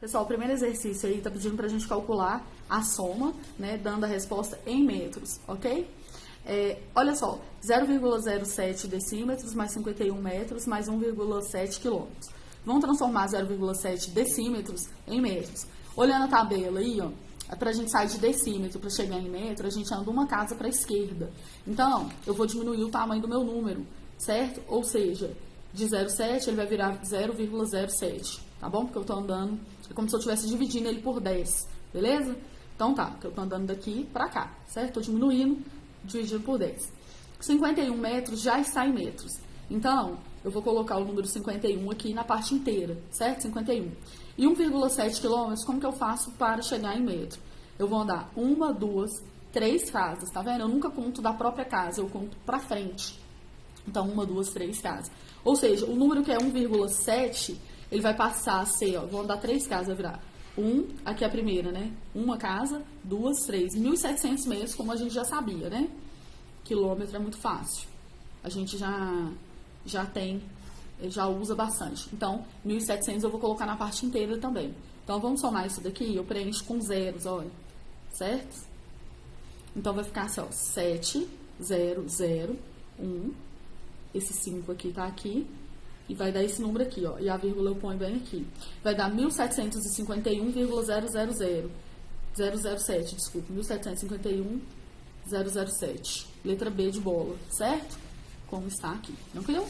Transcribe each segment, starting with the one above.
Pessoal, o primeiro exercício aí tá pedindo pra gente calcular a soma, né, dando a resposta em metros, ok? Olha só, 0,07 decímetros mais 51 metros mais 1,7 quilômetros. Vamos transformar 0,7 decímetros em metros. Olhando a tabela aí, ó, pra gente sair de decímetro para chegar em metro, a gente anda uma casa para a esquerda. Então, eu vou diminuir o tamanho do meu número, certo? Ou seja, de 0,7 ele vai virar 0,07, tá bom? Porque eu tô andando, é como se eu estivesse dividindo ele por 10, beleza? Então tá, que eu tô andando daqui pra cá, certo? Tô diminuindo, dividindo por 10. 51 metros já está em metros. Então, eu vou colocar o número 51 aqui na parte inteira, certo? 51. E 1,7 quilômetros, como que eu faço para chegar em metro? Eu vou andar 1, 2, 3 casas, tá vendo? Eu nunca conto da própria casa, eu conto pra frente. Então, 1, 2, 3 casas. Ou seja, o número que é 1,7, ele vai passar a ser, ó, vou andar 3 casas, vai virar 1, aqui é a primeira, né? Uma casa, 2, 3. 1.700 metros, como a gente já sabia, né? Quilômetro é muito fácil. A gente já tem, já usa bastante. Então, 1.700 eu vou colocar na parte inteira também. Então, vamos somar isso daqui, eu preencho com zeros, olha, certo? Então, vai ficar assim, ó, 7, 0, 0, 1, esse 5 aqui tá aqui, e vai dar esse número aqui, ó, e a vírgula eu ponho bem aqui. Vai dar 1.751,007, desculpa, 1.751,007. Letra B de bola, certo? Como está aqui, tranquilo?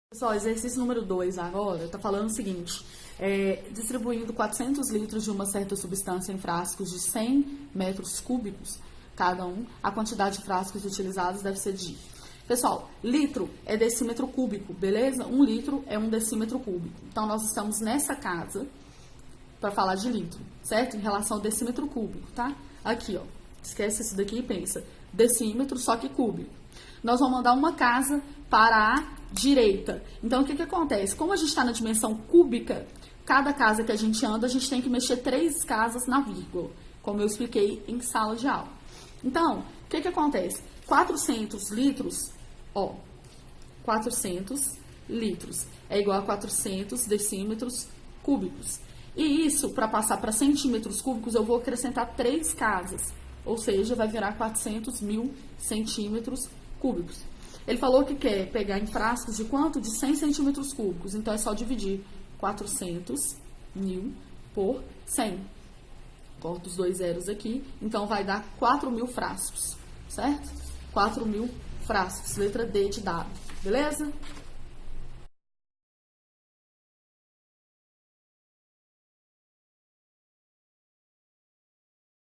Pessoal, exercício número 2 agora está falando o seguinte, distribuindo 400 litros de uma certa substância em frascos de 100 metros cúbicos cada um, a quantidade de frascos utilizados deve ser de... Pessoal, litro é decímetro cúbico, beleza? 1 litro é 1 decímetro cúbico. Então, nós estamos nessa casa para falar de litro, certo? Em relação ao decímetro cúbico, tá? Aqui, ó, esquece isso daqui e pensa, decímetro, só que cúbico. Nós vamos mandar uma casa para a direita. Então, o que acontece? Como a gente está na dimensão cúbica, cada casa que a gente anda, a gente tem que mexer 3 casas na vírgula, como eu expliquei em sala de aula. Então, o que acontece? 400 litros, ó, 400 litros é igual a 400 decímetros cúbicos. E isso, para passar para centímetros cúbicos, eu vou acrescentar 3 casas, ou seja, vai virar 400 mil centímetros cúbicos. Ele falou que quer pegar em frascos de quanto? De 100 centímetros cúbicos. Então, é só dividir 400 mil por 100. Corto os 2 zeros aqui. Então, vai dar 4.000 frascos, certo? 4.000 frascos. Letra D de dado. Beleza?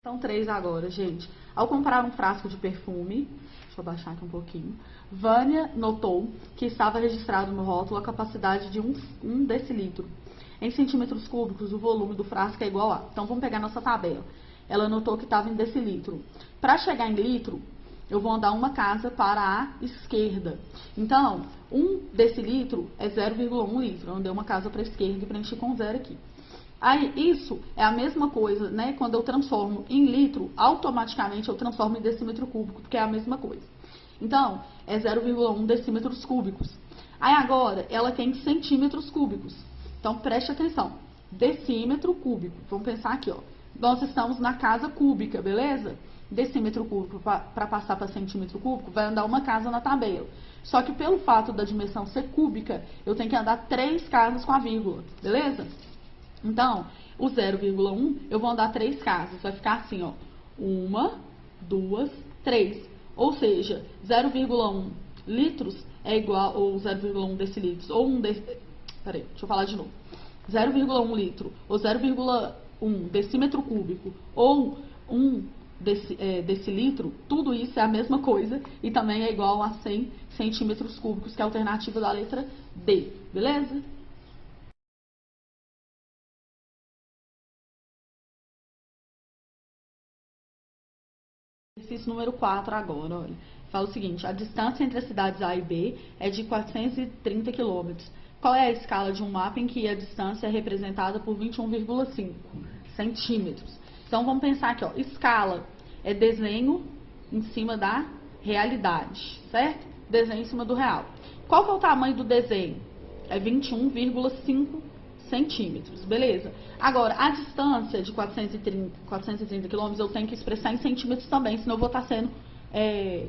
Então, 3 agora, gente. Ao comprar um frasco de perfume, deixa eu baixar aqui um pouquinho, Vânia notou que estava registrado no rótulo a capacidade de 1 decilitro. Em centímetros cúbicos, o volume do frasco é igual a... Então, vamos pegar nossa tabela. Ela notou que estava em decilitro. Para chegar em litro, eu vou andar uma casa para a esquerda. Então, 1 decilitro é 0,1 litro. Eu andei uma casa para a esquerda e preenchi com 0 aqui. Aí, isso é a mesma coisa, né? Quando eu transformo em litro, automaticamente eu transformo em decímetro cúbico, porque é a mesma coisa. Então, é 0,1 decímetros cúbicos. Aí, agora, ela tem centímetros cúbicos. Então, preste atenção. Decímetro cúbico. Vamos pensar aqui, ó. Nós estamos na casa cúbica, beleza? Decímetro cúbico para passar para centímetro cúbico, vai andar uma casa na tabela. Só que pelo fato da dimensão ser cúbica, eu tenho que andar 3 casas com a vírgula, beleza? Então, o 0,1, eu vou andar 3 casas. Vai ficar assim, ó. 1, 2, 3. Ou seja, 0,1 litros é igual, ou 0,1 decilitros, ou 1 Peraí, deixa eu falar de novo. 0,1 litro, ou 0,1 decímetro cúbico, ou 1 decilitro, tudo isso é a mesma coisa e também é igual a 100 centímetros cúbicos, que é a alternativa da letra D. Beleza? Exercício número 4 agora, olha. Fala o seguinte, a distância entre as cidades A e B é de 430 quilômetros. Qual é a escala de um mapa em que a distância é representada por 21,5 centímetros? Então, vamos pensar aqui, ó, escala é desenho em cima da realidade, certo? Desenho em cima do real. Qual que é o tamanho do desenho? É 21,5 centímetros, beleza? Agora, a distância de 430 quilômetros eu tenho que expressar em centímetros também, senão eu vou estar sendo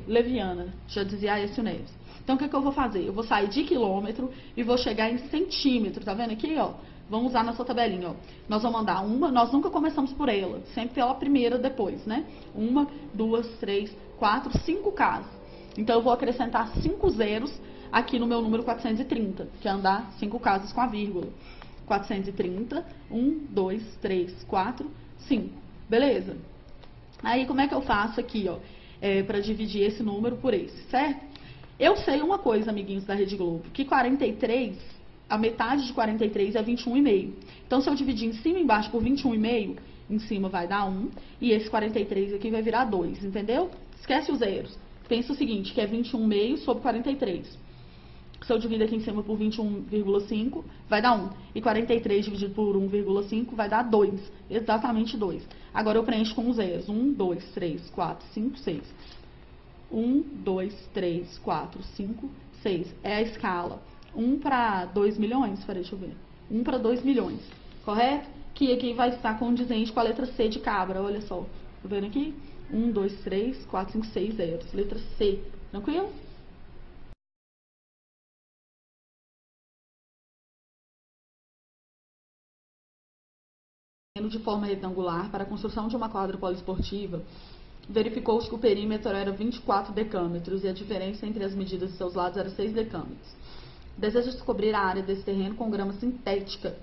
leviana, já dizia Aécio Neves. Então, o que eu vou fazer? Eu vou sair de quilômetro e vou chegar em centímetro, tá vendo aqui, ó? Vamos usar nossa tabelinha, ó. Nós vamos mandar nós nunca começamos por ela, sempre pela primeira depois, né? 1, 2, 3, 4, 5 casas. Então, eu vou acrescentar 5 zeros aqui no meu número 430, que é andar 5 casas com a vírgula. 430, 1, 2, 3, 4, 5. Beleza? Aí, como é que eu faço aqui, ó? Para dividir esse número por esse, certo? Eu sei uma coisa, amiguinhos da Rede Globo, que 43, a metade de 43 é 21,5. Então, se eu dividir em cima e embaixo por 21,5, em cima vai dar 1, e esse 43 aqui vai virar 2, entendeu? Esquece os zeros. Pensa o seguinte, que é 21,5 sobre 43. Se eu dividir aqui em cima por 21,5, vai dar 1. E 43 dividido por 1,5 vai dar 2. Exatamente 2. Agora eu preencho com os zeros. 1, 2, 3, 4, 5, 6. 1, 2, 3, 4, 5, 6. É a escala. 1 para 2 milhões? Peraí, deixa eu ver. 1 para 2 milhões. Correto? Que aqui vai estar condizente com a letra C de cabra. Olha só. Tá vendo aqui? 1, 2, 3, 4, 5, 6 zeros. Letra C. Tranquilo? De forma retangular, para a construção de uma quadra poliesportiva, verificou-se que o perímetro era 24 decâmetros e a diferença entre as medidas de seus lados era 6 decâmetros. Deseja descobrir a área desse terreno com grama sintética.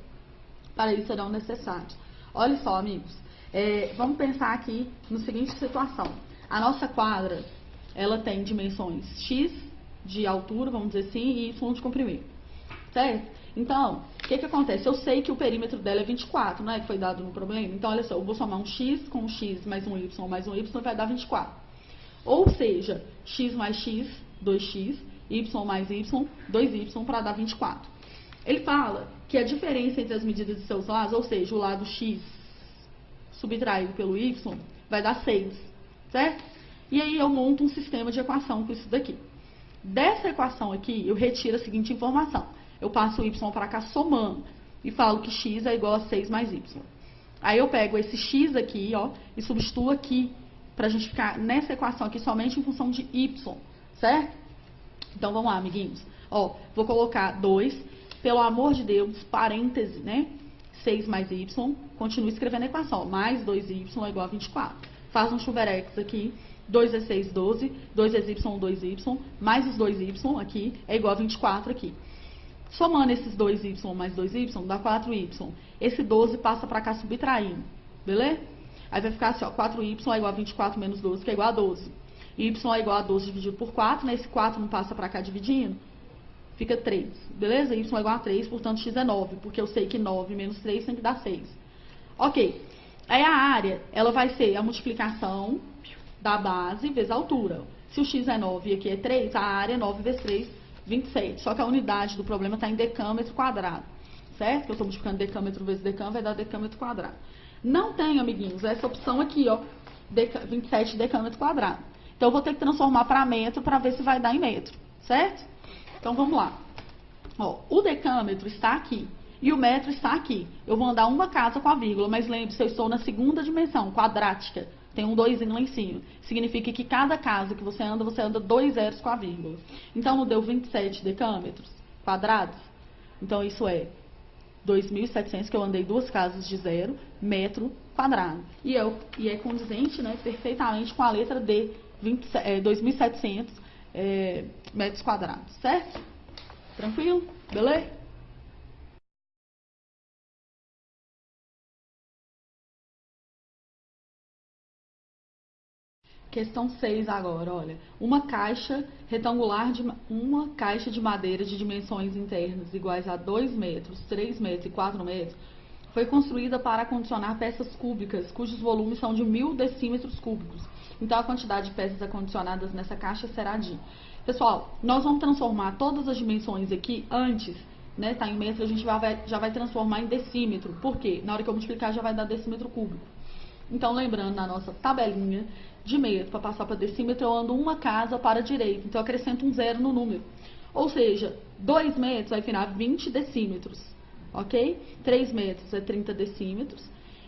Para isso serão necessários. Olha só, amigos, vamos pensar aqui na seguinte situação. A nossa quadra, ela tem dimensões x de altura, vamos dizer assim, e y de comprimento. Certo? Então, o que acontece? Eu sei que o perímetro dela é 24, não é? Que foi dado no problema. Então, olha só, eu vou somar um x com um x mais um y vai dar 24. Ou seja, x mais x, 2x, y mais y, 2y para dar 24. Ele fala que a diferença entre as medidas de seus lados, ou seja, o lado x subtraído pelo y, vai dar 6, certo? E aí eu monto um sistema de equação com isso daqui. Dessa equação aqui, eu retiro a seguinte informação. Eu passo o y para cá somando e falo que x é igual a 6 mais y. Aí eu pego esse x aqui, ó, e substituo aqui, pra gente ficar nessa equação aqui somente em função de y, certo? Então vamos lá, amiguinhos. Ó, vou colocar 2, pelo amor de Deus, parêntese, né? 6 mais y, continuo escrevendo a equação, ó, mais 2y é igual a 24. Faz um chuverex aqui, 2 é 6, 12, 2 é y, 2y, mais os 2y aqui é igual a 24 aqui. Somando esses 2y mais 2y, dá 4y. Esse 12 passa para cá subtraindo, beleza? Aí vai ficar assim, ó, 4y é igual a 24 menos 12, que é igual a 12. Y é igual a 12 dividido por 4, né? Esse 4 não passa para cá dividindo, fica 3, beleza? Y é igual a 3, portanto x é 9, porque eu sei que 9 menos 3 tem que dar 6. Ok, aí a área, ela vai ser a multiplicação da base vezes a altura. Se o x é 9 e aqui é 3, a área é 9 vezes 3, 27. Só que a unidade do problema está em decâmetro quadrado, certo? Que eu estou multiplicando decâmetro vezes decâmetro, vai dar decâmetro quadrado. Não tem, amiguinhos, essa opção aqui, ó, 27 decâmetro quadrado. Então, eu vou ter que transformar para metro para ver se vai dar em metro, certo? Então, vamos lá. Ó, o decâmetro está aqui e o metro está aqui. Eu vou andar uma casa com a vírgula, mas lembre-se, eu estou na segunda dimensão, quadrática. Tem um 2 lá em cima. Significa que cada casa que você anda 2 zeros com a vírgula. Então, não deu 27 decâmetros quadrados? Então, isso é 2.700, que eu andei 2 casas de 0, metro quadrado. E é condizente, né, perfeitamente com a letra D, 2.700 metros quadrados, certo? Tranquilo? Beleza? Questão 6 agora, olha. Uma caixa retangular uma caixa de madeira de dimensões internas iguais a 2 metros, 3 metros e 4 metros foi construída para acondicionar peças cúbicas cujos volumes são de 1000 decímetros cúbicos. Então, a quantidade de peças acondicionadas nessa caixa será de... Pessoal, nós vamos transformar todas as dimensões aqui antes, né? Tá em metro, a gente já vai transformar em decímetro. Por quê? Na hora que eu multiplicar já vai dar decímetro cúbico. Então, lembrando, na nossa tabelinha de metro, para passar para decímetro, eu ando uma casa para a direita. Então, eu acrescento um zero no número. Ou seja, 2 metros vai virar 20 decímetros, ok? 3 metros é 30 decímetros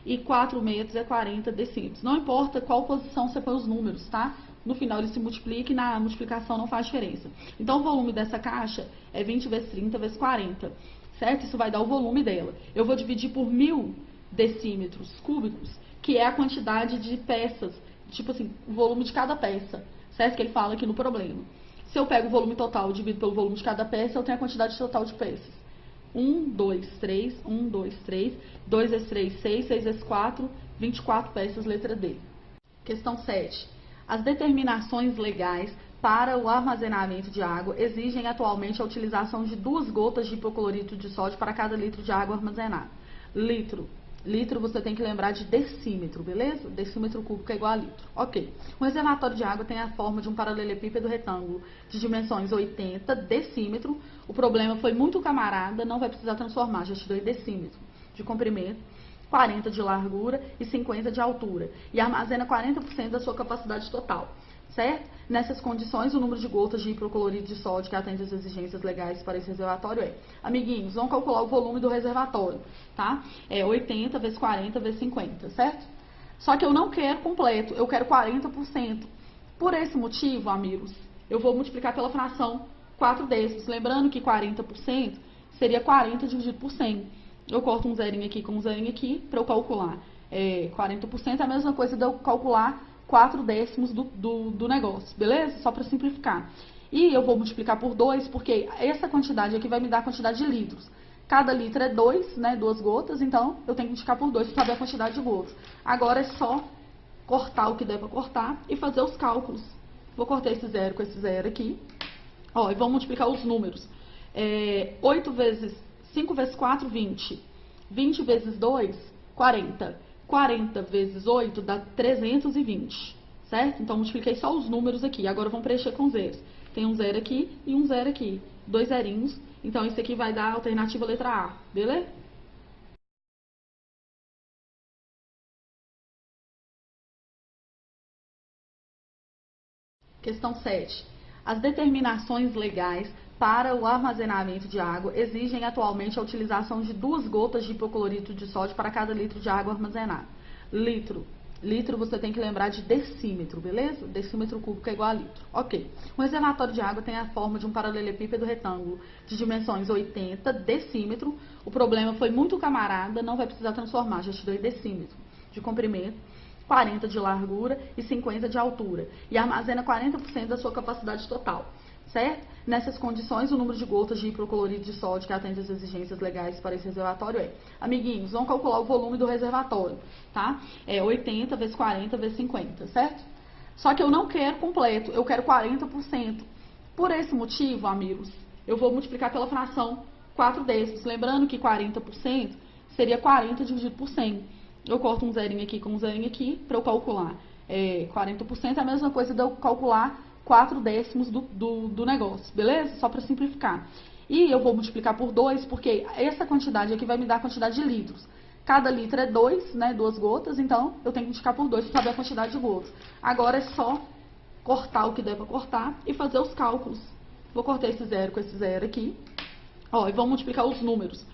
e 4 metros é 40 decímetros. Não importa qual posição você põe os números, tá? No final ele se multiplica e na multiplicação não faz diferença. Então, o volume dessa caixa é 20 vezes 30 vezes 40, certo? Isso vai dar o volume dela. Eu vou dividir por 1000 decímetros cúbicos, que é a quantidade de peças, tipo assim, o volume de cada peça, certo? Que ele fala aqui no problema. Se eu pego o volume total e divido pelo volume de cada peça, eu tenho a quantidade total de peças. 1, 2, 3, 1, 2, 3, 2 vezes 3, 6, 6 vezes 4, 24 peças, letra D. Questão 7. As determinações legais para o armazenamento de água exigem atualmente a utilização de 2 gotas de hipoclorito de sódio para cada litro de água armazenada. Litro você tem que lembrar de decímetro, beleza? Decímetro cúbico é igual a litro. Ok. Um reservatório de água tem a forma de um paralelepípedo retângulo de dimensões 80 decímetro. O problema foi muito camarada, não vai precisar transformar, já te deu em decímetro de comprimento, 40 de largura e 50 de altura. E armazena 40% da sua capacidade total, certo? Nessas condições, o número de gotas de hipoclorito de sódio que atende às exigências legais para esse reservatório é... Amiguinhos, vamos calcular o volume do reservatório, tá? É 80 vezes 40 vezes 50, certo? Só que eu não quero completo, eu quero 40%. Por esse motivo, amigos, eu vou multiplicar pela fração 4 décimos. Lembrando que 40% seria 40 dividido por 100. Eu corto um zerinho aqui com um zerinho aqui para eu calcular. 40% é a mesma coisa de eu calcular 4 décimos do negócio, beleza? Só para simplificar. E eu vou multiplicar por 2, porque essa quantidade aqui vai me dar a quantidade de litros. Cada litro é 2, né? 2 gotas, então eu tenho que multiplicar por 2 para saber a quantidade de gotas. Agora é só cortar o que der para cortar e fazer os cálculos. Vou cortar esse zero com esse zero aqui. Ó, e vamos multiplicar os números. 5 vezes 4, 20. 20 vezes 2, 40. 40 vezes 8 dá 320, certo? Então, multipliquei só os números aqui. Agora, vamos preencher com zeros. Tem um zero aqui e um zero aqui. 2 zerinhos. Então, isso aqui vai dar a alternativa letra A, beleza? Questão 7. As determinações legais para o armazenamento de água exigem atualmente a utilização de 2 gotas de hipoclorito de sódio para cada litro de água armazenada. Litro você tem que lembrar de decímetro, beleza? Decímetro cúbico é igual a litro. Ok. Um reservatório de água tem a forma de um paralelepípedo retângulo de dimensões 80 decímetro. O problema foi muito camarada, não vai precisar transformar, já te deu em decímetro de comprimento, 40 de largura e 50 de altura. E armazena 40% da sua capacidade total, certo? Nessas condições, o número de gotas de hipoclorito de sódio que atende às exigências legais para esse reservatório é... Amiguinhos, vamos calcular o volume do reservatório, tá? 80 vezes 40 vezes 50, certo? Só que eu não quero completo, eu quero 40%. Por esse motivo, amigos, eu vou multiplicar pela fração 4 décimos. Lembrando que 40% seria 40 dividido por 100. Eu corto um zerinho aqui com um zerinho aqui para eu calcular. 40% é a mesma coisa de eu calcular 4 décimos do negócio, beleza? Só para simplificar. E eu vou multiplicar por 2, porque essa quantidade aqui vai me dar a quantidade de litros. Cada litro é 2, né? 2 gotas, então eu tenho que multiplicar por 2 para saber a quantidade de gotas. Agora é só cortar o que der para cortar e fazer os cálculos. Vou cortar esse zero com esse zero aqui. Ó, e vamos multiplicar os números.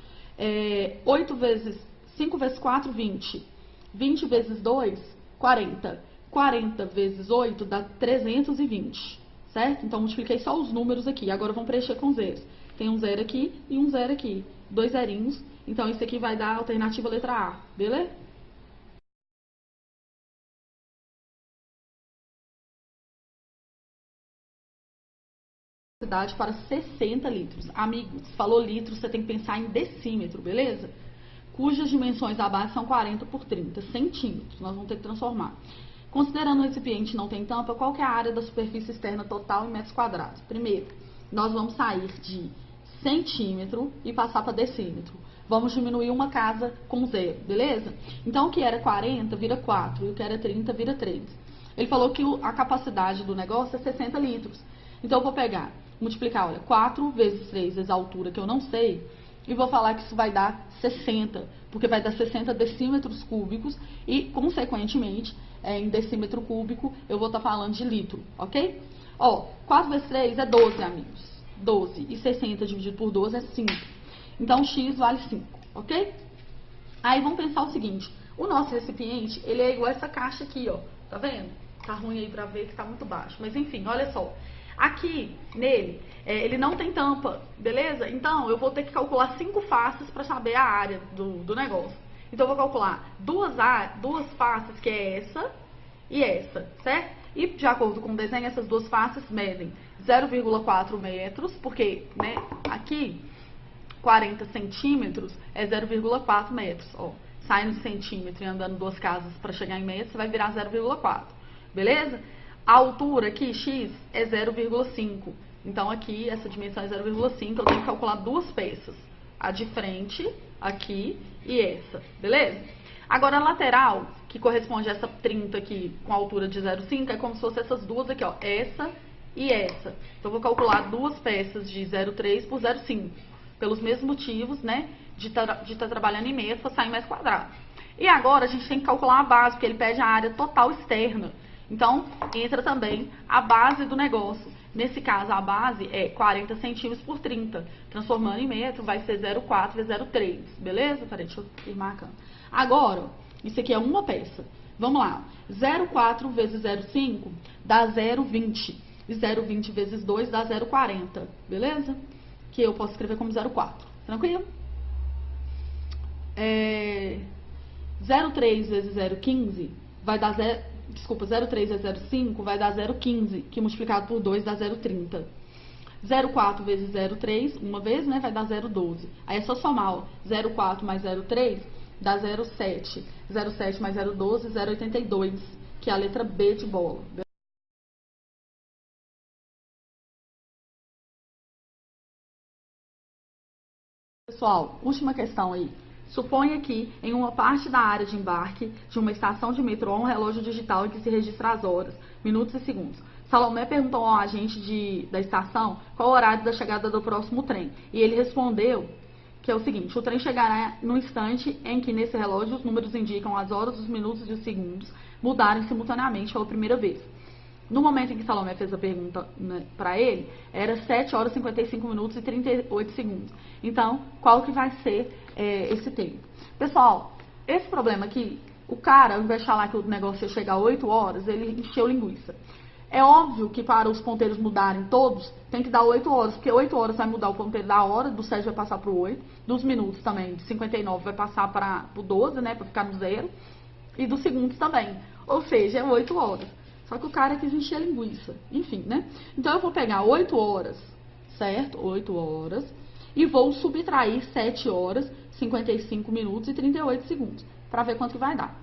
5 vezes 4, 20. 20 vezes 2, 40. 40 vezes 8 dá 320, certo? Então, multipliquei só os números aqui. Agora, vamos preencher com zeros. Tem um zero aqui e um zero aqui. 2 zerinhos. Então, isso aqui vai dar a alternativa letra A, beleza? Capacidade para 60 litros. Amigos, falou litros, você tem que pensar em decímetro, beleza? Cujas dimensões da base são 40 por 30 centímetros. Nós vamos ter que transformar. Considerando o recipiente não tem tampa, qual que é a área da superfície externa total em metros quadrados? Primeiro, nós vamos sair de centímetro e passar para decímetro. Vamos diminuir uma casa com zero, beleza? Então, o que era 40 vira 4 e o que era 30 vira 3. Ele falou que a capacidade do negócio é 60 litros. Então, eu vou pegar, multiplicar, olha, 4 vezes 3 vezes a altura, que eu não sei, e vou falar que isso vai dar 60, porque vai dar 60 decímetros cúbicos e, consequentemente, em decímetro cúbico, eu vou estar falando de litro, ok? Ó, 4 vezes 3 é 12, amigos. 12. E 60 dividido por 12 é 5. Então, x vale 5, ok? Aí, vamos pensar o seguinte. O nosso recipiente, ele é igual a essa caixa aqui, ó. Tá vendo? Tá ruim aí pra ver que tá muito baixo. Mas, enfim, olha só. Aqui, nele, ele não tem tampa, beleza? Então, eu vou ter que calcular 5 faces para saber a área do negócio. Então, eu vou calcular duas faces, que é essa e essa, certo? E, de acordo com o desenho, essas duas faces medem 0,4 metros, porque, né, aqui, 40 centímetros é 0,4 metros, ó. Saindo de centímetro e andando 2 casas para chegar em metros, você vai virar 0,4, beleza? A altura aqui, x, é 0,5. Então, aqui, essa dimensão é 0,5. Eu tenho que calcular 2 peças. A de frente, aqui, e essa. Beleza? Agora, a lateral, que corresponde a essa 30 aqui, com a altura de 0,5, é como se fosse essas duas aqui, ó. Essa e essa. Então, eu vou calcular 2 peças de 0,3 por 0,5. Pelos mesmos motivos, né? De estar trabalhando em metro, para sair em metro quadrado. E agora, a gente tem que calcular a base, porque ele pede a área total externa. Então, entra também a base do negócio. Nesse caso, a base é 40 centímetros por 30. Transformando em metro, vai ser 0,4 vezes 0,3. Beleza? Peraí, deixa eu ir marcando. Agora, isso aqui é uma peça. Vamos lá. 0,4 vezes 0,5 dá 0,20. E 0,20 vezes 2 dá 0,40. Beleza? Que eu posso escrever como 0,4. Tranquilo? 0,3 vezes 0,15 vai dar 0,3 vezes 0,5 vai dar 0,15, que multiplicado por 2 dá 0,30. 0,4 vezes 0,3, uma vez, né, vai dar 0,12. Aí é só somar, ó, 0,4 mais 0,3 dá 0,7. 0,7 mais 0,12, 0,82, que é a letra B de bola. Pessoal, última questão aí. Suponha que, em uma parte da área de embarque de uma estação de metrô, há um relógio digital em que se registra as horas, minutos e segundos. Salomé perguntou ao agente da estação qual o horário da chegada do próximo trem. E ele respondeu que é o seguinte: o trem chegará no instante em que, nesse relógio, os números indicam as horas, os minutos e os segundos mudarem simultaneamente pela primeira vez. No momento em que Salomé fez a pergunta, né, para ele, era 7 horas, 55 minutos e 38 segundos. Então, qual que vai ser esse tempo? Pessoal, esse problema aqui, o cara, ao invés de falar que o negócio ia chegar a 8 horas, ele encheu linguiça. É óbvio que para os ponteiros mudarem todos, tem que dar 8 horas, porque 8 horas vai mudar o ponteiro da hora, do 7 vai passar para o 8, dos minutos também, de 59 vai passar para o 12, né, para ficar no 0, e dos segundos também. Ou seja, é 8 horas. Só que o cara quis encher a linguiça. Enfim, né? Então, eu vou pegar 8 horas, certo? 8 horas. E vou subtrair 7 horas, 55 minutos e 38 segundos. Para ver quanto que vai dar.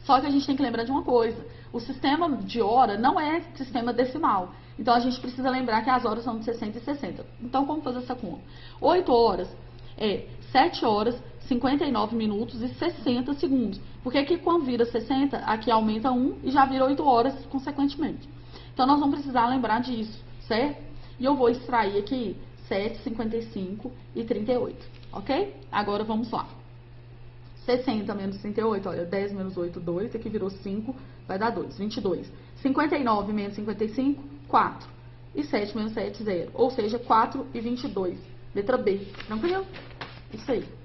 Só que a gente tem que lembrar de uma coisa. O sistema de hora não é sistema decimal. Então, a gente precisa lembrar que as horas são de 60 e 60. Então, como fazer essa conta? 8 horas é 7 horas, 59 minutos e 60 segundos. Porque aqui, quando vira 60, aqui aumenta 1 e já vira 8 horas, consequentemente. Então, nós vamos precisar lembrar disso, certo? E eu vou extrair aqui 7, 55 e 38, ok? Agora, vamos lá. 60 menos 38, olha, 10 menos 8, 2. Aqui virou 5, vai dar 2, 22. 59 menos 55, 4. E 7 menos 7, 0. Ou seja, 4 e 22. Letra B. Tranquilo? Isso aí.